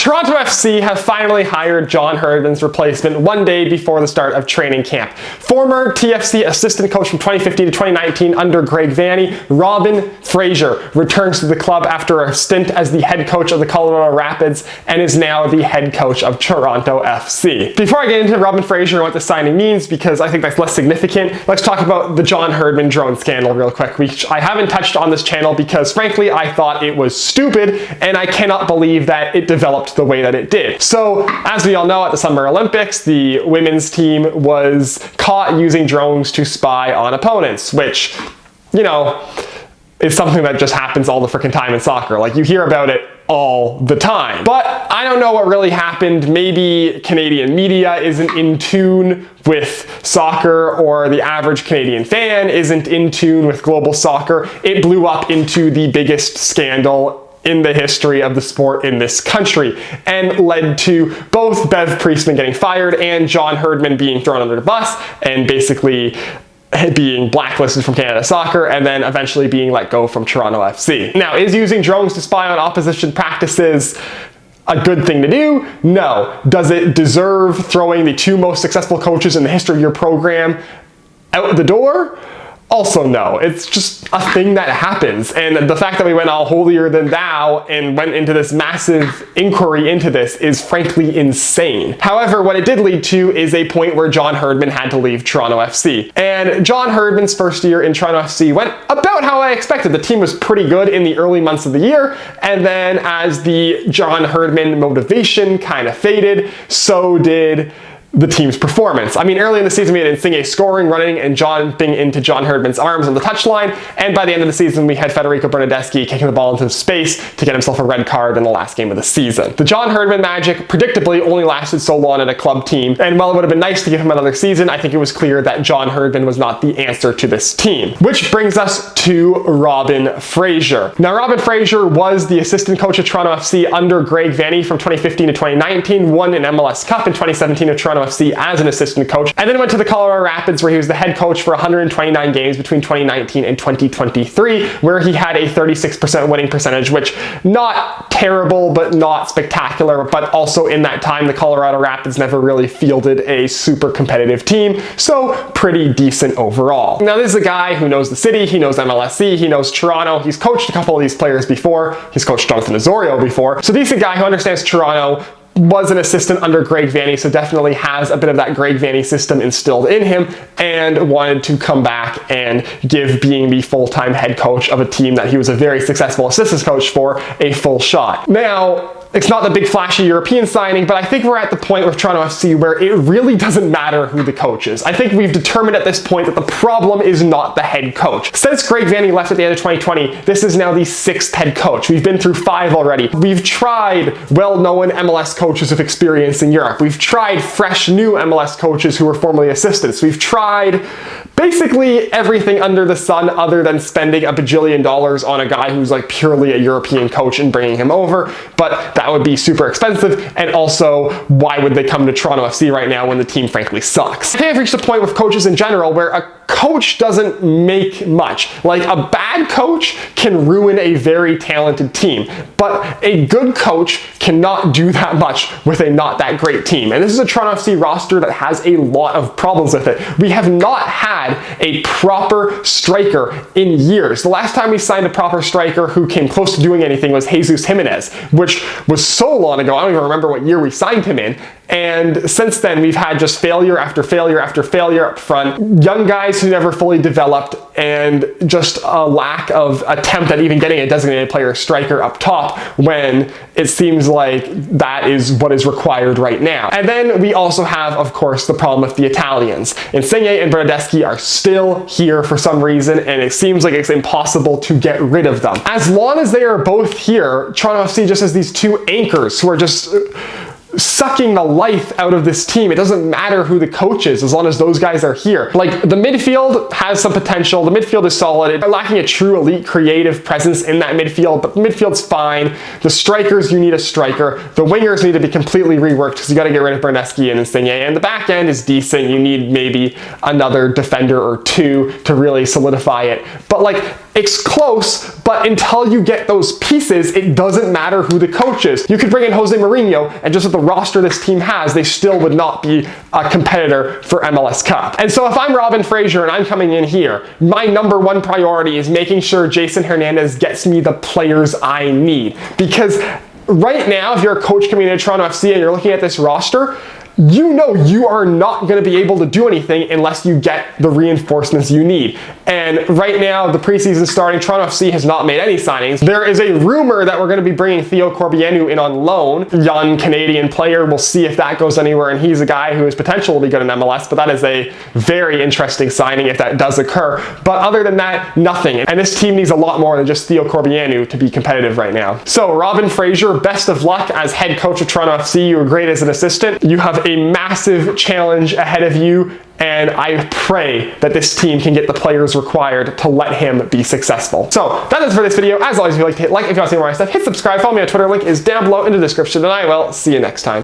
Toronto FC have finally hired John Herdman's replacement one day before the start of training camp. Former TFC assistant coach from 2015 to 2019 under Greg Vanney, Robin Fraser, returns to the club after a stint as the head coach of the Colorado Rapids and is now the head coach of Toronto FC. Before I get into Robin Fraser and what the signing means, because I think that's less significant, let's talk about the John Herdman drone scandal real quick, which I haven't touched on this channel because frankly I thought it was stupid and I cannot believe that it developed the way that it did. So, as we all know, at the Summer Olympics, the women's team was caught using drones to spy on opponents, which, you know, is something that just happens all the freaking time in soccer. Like, you hear about it all the time. But I don't know what really happened. Maybe Canadian media isn't in tune with soccer, or the average Canadian fan isn't in tune with global soccer. It blew up into the biggest scandal in the history of the sport in this country, and led to both Bev Priestman getting fired and John Herdman being thrown under the bus and basically being blacklisted from Canada Soccer, and then eventually being let go from Toronto FC. Now, is using drones to spy on opposition practices a good thing to do? No. Does it deserve throwing the two most successful coaches in the history of your program out the door? Also no. It's just a thing that happens, and the fact that we went all holier than thou and went into this massive inquiry into this is frankly insane. However, what it did lead to is a point where John Herdman had to leave Toronto FC. And John Herdman's first year in Toronto FC went about how I expected. The team was pretty good in the early months of the year, and then as the John Herdman motivation kind of faded, so did the team's performance. I mean, early in the season we had Insigne scoring, running, and jumping into John Herdman's arms on the touchline, and by the end of the season we had Federico Bernardeschi kicking the ball into space to get himself a red card in the last game of the season. The John Herdman magic predictably only lasted so long at a club team, and while it would have been nice to give him another season, I think it was clear that John Herdman was not the answer to this team. Which brings us to Robin Fraser. Now, Robin Fraser was the assistant coach of Toronto FC under Greg Vanney from 2015 to 2019, won an MLS Cup in 2017 with Toronto FC as an assistant coach, and then went to the Colorado Rapids where he was the head coach for 129 games between 2019 and 2023, where he had a 36% winning percentage, which not terrible but not spectacular, but also in that time the Colorado Rapids never really fielded a super competitive team, so pretty decent overall. Now, this is a guy who knows the city, he knows MLSC, he knows Toronto, he's coached a couple of these players before, he's coached Jonathan Osorio before, so decent guy who understands Toronto, was an assistant under Greg Vanney, so definitely has a bit of that Greg Vanney system instilled in him, and wanted to come back and give being the full-time head coach of a team that he was a very successful assistant coach for a full shot. Now, it's not the big flashy European signing, but I think we're at the point with Toronto FC where it really doesn't matter who the coach is. I think we've determined at this point that the problem is not the head coach. Since Greg Vanney left at the end of 2020, this is now the 6th head coach. We've been through 5 already. We've tried well-known MLS coaches with experience in Europe. We've tried fresh new MLS coaches who were formerly assistants. We've tried basically everything under the sun other than spending $1 bajillion on a guy who's like purely a European coach and bringing him over, but that would be super expensive, and also why would they come to Toronto FC right now when the team frankly sucks? I think I've reached a point with coaches in general where a coach doesn't make much. Like, a bad coach can ruin a very talented team, but a good coach cannot do that much with a not that great team. And this is a Toronto FC roster that has a lot of problems with it. We have not had a proper striker in years. The last time we signed a proper striker who came close to doing anything was Jesus Jimenez, which was so long ago, I don't even remember what year we signed him in. And since then, we've had just failure after failure after failure up front. Young guys who never fully developed, and just a lack of attempt at even getting a designated player striker up top when it seems like that is what is required right now. And then we also have, of course, the problem with the Italians. Insigne and Bernardeschi are still here for some reason, and it seems like it's impossible to get rid of them. As long as they are both here, Toronto FC just has these two anchors who are just sucking the life out of this team. It doesn't matter who the coach is as long as those guys are here. Like, the midfield has some potential. The midfield is solid. They're lacking a true elite creative presence in that midfield, but the midfield's fine. The strikers, you need a striker. The wingers need to be completely reworked because you got to get rid of Berneski and Insigne. And the back end is decent. You need maybe another defender or two to really solidify it. But like, it's close, but until you get those pieces, it doesn't matter who the coach is. You could bring in Jose Mourinho, and just with the roster this team has, they still would not be a competitor for MLS Cup. And so if I'm Robin Fraser and I'm coming in here, my number one priority is making sure Jason Hernandez gets me the players I need. Because right now, if you're a coach coming into Toronto FC and you're looking at this roster, you know you are not going to be able to do anything unless you get the reinforcements you need. And right now, the preseason starting, Toronto FC has not made any signings. There is a rumor that we're going to be bringing Theo Corbianu in on loan, young Canadian player. We'll see if that goes anywhere, and he's a guy who has potential to be good in MLS, but that is a very interesting signing if that does occur. But other than that, nothing. And this team needs a lot more than just Theo Corbianu to be competitive right now. So Robin Fraser, best of luck as head coach of Toronto FC. You were great as an assistant. You have a massive challenge ahead of you, and I pray that this team can get the players required to let him be successful. So that is for this video. As always, if you'd like to hit like, if you want to see more of my stuff, hit subscribe, follow me on Twitter, link is down below in the description, and I will see you next time.